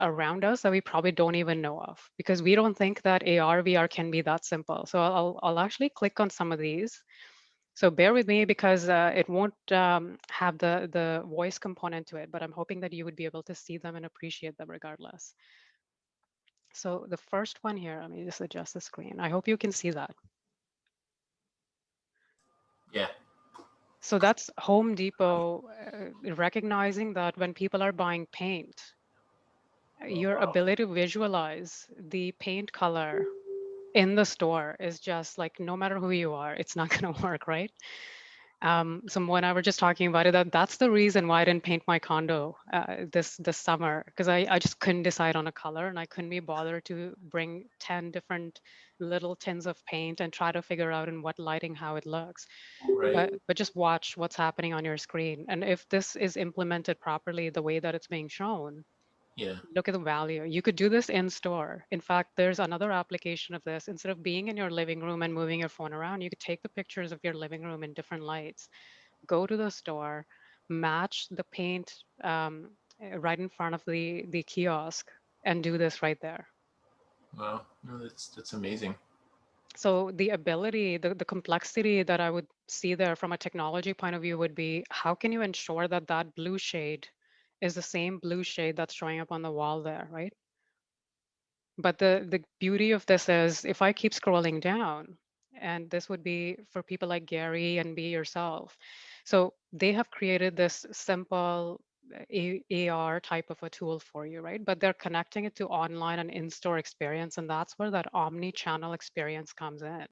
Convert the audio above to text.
around us that we probably don't even know of, because we don't think that AR, VR can be that simple. So I'll actually click on some of these. So bear with me because it won't have the voice component to it, but I'm hoping that you would be able to see them and appreciate them regardless. So the first one here, let me just adjust the screen. I hope you can see that. Yeah. So that's Home Depot recognizing that when people are buying paint, Oh, your wow. ability to visualize the paint color in the store is just like, no matter who you are, it's not going to work, right? So when I was just talking about it, that's the reason why I didn't paint my condo this summer, because I just couldn't decide on a color, and I couldn't be bothered to bring 10 different little tins of paint and try to figure out in what lighting how it looks. Right. But just watch what's happening on your screen, and if this is implemented properly the way that it's being shown, Yeah. look at the value. You could do this in store. In fact, there's another application of this. Instead of being in your living room and moving your phone around, you could take the pictures of your living room in different lights, go to the store, match the paint right in front of the kiosk, and do this right there. Wow. No, that's amazing. So the ability, the complexity that I would see there from a technology point of view would be, how can you ensure that that blue shade is the same blue shade that's showing up on the wall there, right? But the beauty of this is, if I keep scrolling down, and this would be for people like Gary and be yourself. So they have created this simple AR type of a tool for you, right? But they're connecting it to online and in-store experience, and that's where that omni-channel experience comes in.